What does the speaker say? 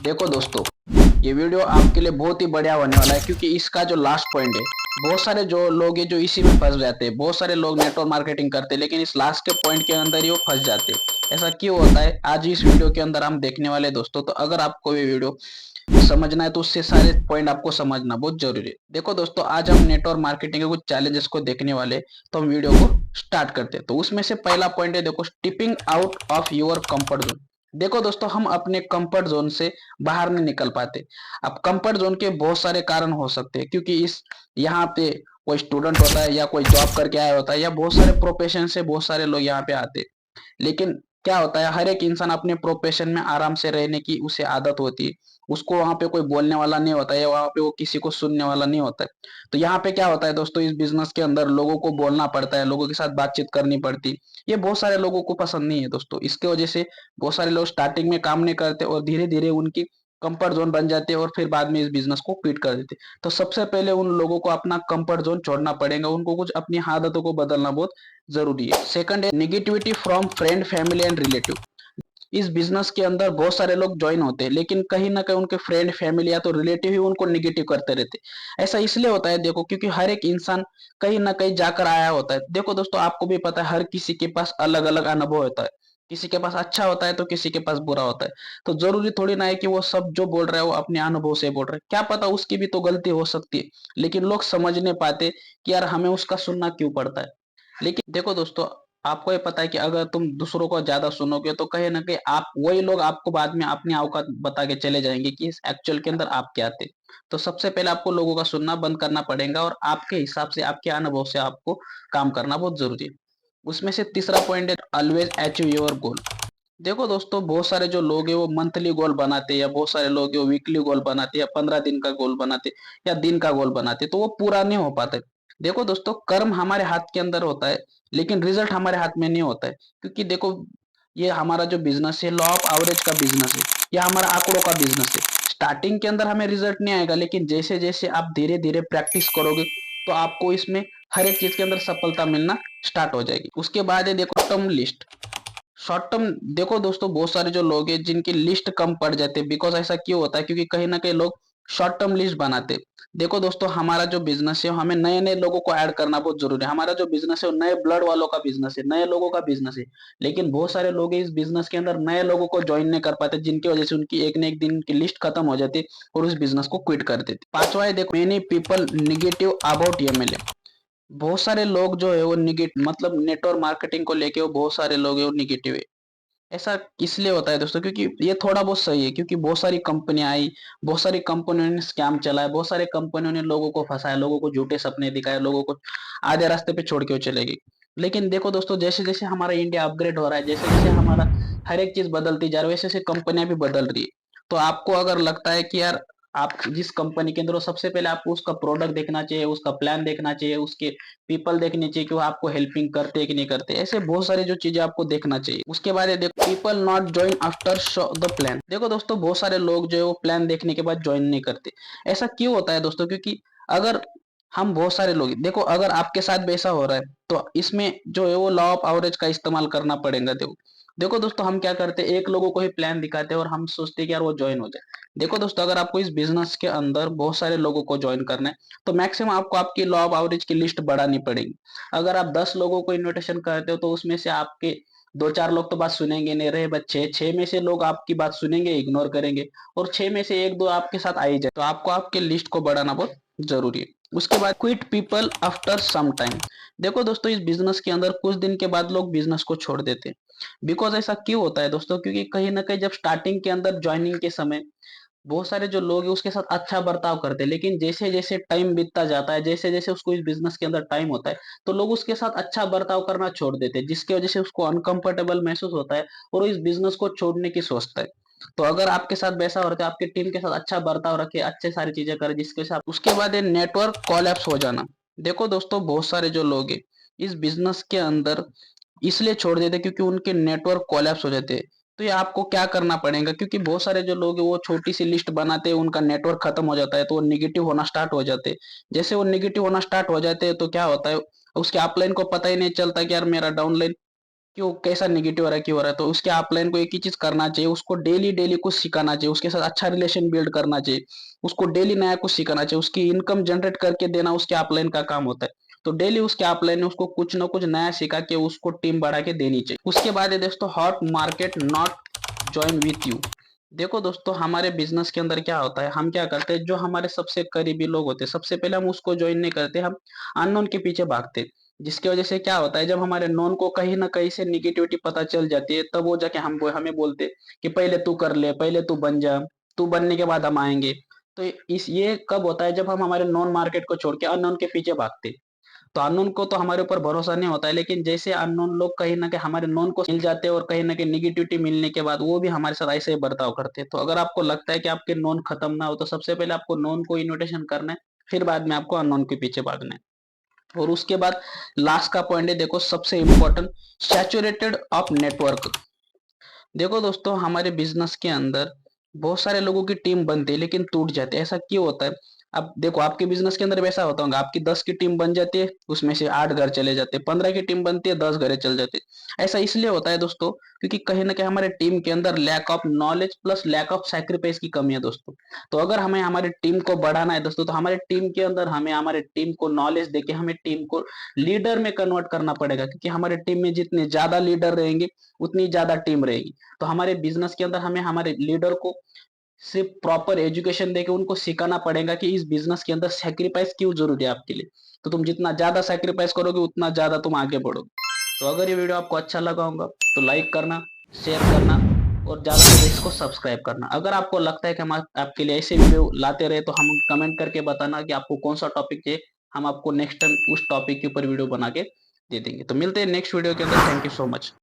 देखो दोस्तों, ये वीडियो आपके लिए बहुत ही बढ़िया होने वाला है क्योंकि इसका जो लास्ट पॉइंट है, बहुत सारे जो लोग हैं जो इसी में फंस जाते हैं। बहुत सारे लोग नेटवर्क मार्केटिंग करते हैं लेकिन इस लास्ट के पॉइंट के अंदर ही वो फंस जाते हैं। ऐसा क्यों होता है, आज इस वीडियो के अंदर हम देखने वाले हैं दोस्तों। तो अगर आपको ये वीडियो समझना है तो उससे सारे पॉइंट आपको समझना बहुत जरूरी है। देखो दोस्तों, आज हम नेटवर्क मार्केटिंग के कुछ चैलेंजेस को देखने वाले हैं, तो हम वीडियो को स्टार्ट करते हैं। तो उसमें से पहला पॉइंट है, देखो, stepping out of your comfort zone. देखो दोस्तों, हम अपने कंफर्ट जोन से बाहर नहीं निकल पाते। अब कंफर्ट जोन के बहुत सारे कारण हो सकते हैं क्योंकि इस यहाँ पे कोई स्टूडेंट होता है या कोई जॉब करके आया होता है या बहुत सारे प्रोफेशन से बहुत सारे लोग यहाँ पे आते हैं। लेकिन क्या होता है, हर एक इंसान अपने प्रोफेशन में आराम से रहने की उसे आदत होती है। उसको वहां पे कोई बोलने वाला नहीं होता है या वहां पे वो किसी को सुनने वाला नहीं होता है। तो यहाँ पे क्या होता है दोस्तों, इस बिजनेस के अंदर लोगों को बोलना पड़ता है, लोगों के साथ बातचीत करनी पड़ती। ये बहुत सारे लोगों को पसंद नहीं है दोस्तों। इसके वजह से बहुत सारे लोग स्टार्टिंग में काम नहीं करते और धीरे धीरे उनकी कंफर्ट जोन बन जाते हैं और फिर बाद में इस बिजनेस को क्विट कर देते। तो सबसे पहले उन लोगों को अपना कंफर्ट जोन छोड़ना पड़ेगा, उनको कुछ अपनी आदतों को बदलना बहुत जरूरी है। सेकंड है negativity from friend, family and relative. इस बिजनेस के अंदर बहुत सारे लोग ज्वाइन होते हैं लेकिन कहीं ना कहीं उनके फ्रेंड, फैमिली या तो रिलेटिव ही उनको निगेटिव करते रहते हैं। ऐसा इसलिए होता है, देखो, क्योंकि हर एक इंसान कहीं ना कहीं जाकर आया होता है। देखो दोस्तों, आपको भी पता है हर किसी के पास अलग अलग अनुभव होता है। किसी के पास अच्छा होता है तो किसी के पास बुरा होता है। तो जरूरी थोड़ी ना है कि वो सब जो बोल रहा है वो अपने अनुभव से बोल रहा है। क्या पता उसकी भी तो गलती हो सकती है, लेकिन लोग समझ नहीं पाते कि यार हमें उसका सुनना क्यों पड़ता है। लेकिन देखो दोस्तों, आपको ये पता है कि अगर तुम दूसरों को ज्यादा सुनोगे तो कहीं ना कहीं आप वही लोग आपको बाद में अपनी औकात बता के चले जाएंगे कि इस एक्चुअल के अंदर आप क्या थे। तो सबसे पहले आपको लोगों का सुनना बंद करना पड़ेगा और आपके हिसाब से, आपके अनुभव से आपको काम करना बहुत जरूरी है। उसमें से तीसरा पॉइंट है, ऑलवेज अचीव योर गोल। देखो दोस्तों, बहुत सारे जो लोग हैं वो मंथली गोल बनाते हैं या बहुत सारे लोग हैं वो वीकली गोल बनाते हैं या 15 दिन का गोल बनाते या दिन का गोल बनाते, तो वो पूरा नहीं हो पाता है। देखो दोस्तों, कर्म हमारे हाथ के अंदर होता है लेकिन रिजल्ट हमारे हाथ में नहीं होता है। क्योंकि देखो, ये हमारा जो बिजनेस है, लॉ ऑफ एवरेज का बिजनेस है, या हमारा आंकड़ों का बिजनेस है। स्टार्टिंग के अंदर हमें रिजल्ट नहीं आएगा लेकिन जैसे जैसे आप धीरे धीरे प्रैक्टिस करोगे तो आपको इसमें हर एक चीज के अंदर सफलता मिलना स्टार्ट हो जाएगी। उसके बाद है, देखो, टर्म लिस्ट, शॉर्ट टर्म। देखो दोस्तों, बहुत सारे जो लोग हैं जिनकी लिस्ट कम पड़ जाते हैं। बिकॉज ऐसा क्यों होता है, क्योंकि कहीं ना कहीं लोग शॉर्ट टर्म लिस्ट बनाते हैं। देखो दोस्तों, हमारा जो बिजनेस है हमें नए नए लोगों को ऐड करना बहुत जरूरी है। हमारा जो बिजनेस है वो नए ब्लड वालों का बिजनेस है, नए लोगों का बिजनेस है। लेकिन बहुत सारे लोग इस बिजनेस के अंदर नए लोगों को ज्वाइन नहीं कर पाते, जिनकी वजह से उनकी एक न एक दिन की लिस्ट खत्म हो जाती है और उस बिजनेस को क्विट कर देते। पांचवा है, देखो, many people negative about MLM. बहुत सारे लोग जो है वो निगेटिव, मतलब नेटवर्क मार्केटिंग को लेके वो बहुत सारे लोग है वो निगेटिव है। ऐसा इसलिए होता है दोस्तों क्योंकि ये थोड़ा बहुत सही है, क्योंकि बहुत सारी कंपनियां आई, बहुत सारी कंपनियों ने स्कैम चलाया, बहुत सारी कंपनियों ने लोगों को फंसाया, लोगों को झूठे सपने दिखाए, लोगों को आधे रास्ते पे छोड़ के वो चले गई। लेकिन देखो दोस्तों, जैसे जैसे हमारा इंडिया अपग्रेड हो रहा है, जैसे जैसे हमारा हर एक चीज बदलती जा रही है, वैसे वैसे कंपनियां भी बदल रही है। तो आपको अगर लगता है कि यार आप जिस कंपनी के अंदर हो, सबसे पहले आपको उसका प्रोडक्ट देखना चाहिए, उसका प्लान देखना चाहिए, उसके पीपल देखने चाहिए कि वो आपको हेल्पिंग करते हैं कि नहीं करते। ऐसे बहुत सारी जो चीजें आपको देखना चाहिए। उसके बाद ये देखो, people not join after show the plan. देखो दोस्तों, बहुत सारे लोग जो है वो प्लान देखने के बाद ज्वाइन नहीं करते। ऐसा क्यों होता है दोस्तों, क्योंकि अगर हम बहुत सारे लोग, देखो, अगर आपके साथ भी ऐसा हो रहा है तो इसमें जो है वो लॉ ऑफ एवरेज का इस्तेमाल करना पड़ेगा। देखो देखो दोस्तों, हम क्या करते हैं, एक लोगों को ही प्लान दिखाते हैं और हम सोचते हैं कि यार वो ज्वाइन हो जाए। देखो दोस्तों, अगर आपको इस बिजनेस के अंदर बहुत सारे लोगों को ज्वाइन करना है तो मैक्सिमम आपको आपकी लॉ ऑफ एवरेज की लिस्ट बढ़ानी पड़ेगी। अगर आप 10 लोगों को इनविटेशन करते हो तो उसमें से आपके दो चार लोग तो बात सुनेंगे नहीं, रहे बच्चे छह में से लोग आपकी बात सुनेंगे, इग्नोर करेंगे, और छह में से एक दो आपके साथ आ ही जाए। तो आपको आपके लिस्ट को बढ़ाना बहुत जरूरी है। उसके बाद quit people after some time. देखो दोस्तों, इस बिजनेस के अंदर कुछ दिन के बाद लोग बिजनेस को छोड़ देते हैं। बिकॉज ऐसा क्यों होता है दोस्तों, क्योंकि कहीं ना कहीं जब स्टार्टिंग के अंदर ज्वाइनिंग के समय बहुत सारे जो लोग हैं उसके साथ अच्छा बर्ताव करते हैं, लेकिन जैसे जैसे टाइम बीतता जाता है, जैसे जैसे उसको इस बिजनेस के अंदर टाइम होता है, तो लोग उसके साथ अच्छा बर्ताव करना छोड़ देते हैं, जिसकी वजह से उसको अनकंफर्टेबल महसूस होता है और वो इस बिजनेस को छोड़ने की सोचता है। तो अगर आपके साथ वैसा हो रहा है, आपकी टीम के साथ अच्छा बर्ताव रखे, अच्छे सारी चीजें करें जिसके साथ। उसके बाद है नेटवर्क कोलैप्स हो जाना। देखो दोस्तों, बहुत सारे जो लोग हैं इस बिजनेस के अंदर इसलिए छोड़ देते हैं क्योंकि उनके नेटवर्क कोलैप्स हो जाते हैं। तो ये आपको क्या करना पड़ेगा, क्योंकि बहुत सारे जो लोग हैं वो छोटी सी लिस्ट बनाते हैं, उनका नेटवर्क खत्म हो जाता है तो वो निगेटिव होना स्टार्ट हो जाते हैं। जैसे वो निगेटिव होना स्टार्ट हो जाते हैं तो क्या होता है, उसके अपलाइन को पता ही नहीं चलता कि यार मेरा डाउनलाइन क्यों कैसा नेगेटिव हो रहा है, क्यों हो रहा है। तो उसके अपलाइन को एक ही चीज करना चाहिए, उसको डेली डेली कुछ सिखाना चाहिए, उसके साथ अच्छा रिलेशन बिल्ड करना चाहिए, उसको डेली नया कुछ सिखाना चाहिए, उसकी इनकम जनरेट करके देना उसके अपलाइन का काम होता है। तो डेली उसके अपलाइन में उसको कुछ ना कुछ नया सिखा के उसको टीम बढ़ा के देनी चाहिए। उसके बाद है दोस्तों hot market not join with you. देखो दोस्तों हमारे बिजनेस के अंदर क्या होता है, हम क्या करते हैं, जो हमारे सबसे करीबी लोग होते हैं सबसे पहले हम उसको ज्वाइन नहीं करते, हम अननोन के पीछे भागते हैं। जिसकी वजह से क्या होता है, जब हमारे नॉन को कहीं ना कहीं से निगेटिविटी पता चल जाती है, तब वो जाके हमें बोलते कि पहले तू कर ले, पहले तू बन जा, तू बनने के बाद हम आएंगे। तो इस ये कब होता है, जब हम हमारे नॉन मार्केट को छोड़ के अननोन के पीछे भागते। तो अननोन को तो हमारे ऊपर भरोसा नहीं होता है, लेकिन जैसे अननोन लोग कहीं ना कहीं हमारे नॉन को मिल जाते हैं और कहीं ना कहीं निगेटिविटी मिलने के बाद वो भी हमारे साथ ऐसे ही बर्ताव करते हैं। तो अगर आपको लगता है कि आपके नॉन खत्म ना हो, तो सबसे पहले आपको नॉन को इन्विटेशन करना है, फिर बाद में आपको अननोन के पीछे भागना है। और उसके बाद लास्ट का पॉइंट है, देखो सबसे इंपॉर्टेंट, सैचुरेटेड ऑफ नेटवर्क। देखो दोस्तों हमारे बिजनेस के अंदर बहुत सारे लोगों की टीम बनती है लेकिन टूट जाती है, ऐसा क्यों होता है। अब देखो आपके बिजनेस के अंदर वैसा होता होगा, आपकी 10 की टीम बन जाती है, उसमें से 8 घर चले जाते हैं, 15 की टीम बनती है, 10 घरे चले जाते हैं। ऐसा इसलिए होता है दोस्तों, क्योंकि कहीं ना कहीं हमारे टीम के अंदर lack of knowledge plus lack of sacrifice की कमी है दोस्तों। तो अगर हमें हमारी टीम को बढ़ाना है दोस्तों, तो हमारे टीम के अंदर हमें हमारे टीम को नॉलेज देके हमें टीम को लीडर में कन्वर्ट करना पड़ेगा, क्योंकि हमारे टीम में जितने ज्यादा लीडर रहेंगे उतनी ज्यादा टीम रहेगी। तो हमारे बिजनेस के अंदर हमें हमारे लीडर को सिर्फ प्रॉपर एजुकेशन देके उनको सिखाना पड़ेगा कि इस बिजनेस के अंदर सैक्रिफाइस क्यों जरूरी है आपके लिए। तो तुम जितना ज्यादा सैक्रिफाइस करोगे उतना ज्यादा तुम आगे बढ़ोगे। तो अगर ये वीडियो आपको अच्छा लगा होगा तो लाइक करना, शेयर करना और ज्यादा से ज्यादा इसको सब्सक्राइब करना। अगर आपको लगता है कि हम आपके लिए ऐसे वीडियो लाते रहे, तो हम कमेंट करके बताना कि आपको कौन सा टॉपिक चाहिए, हम आपको नेक्स्ट टाइम उस टॉपिक के ऊपर वीडियो बना के दे देंगे। तो मिलते हैं नेक्स्ट वीडियो के अंदर। Thank you so much.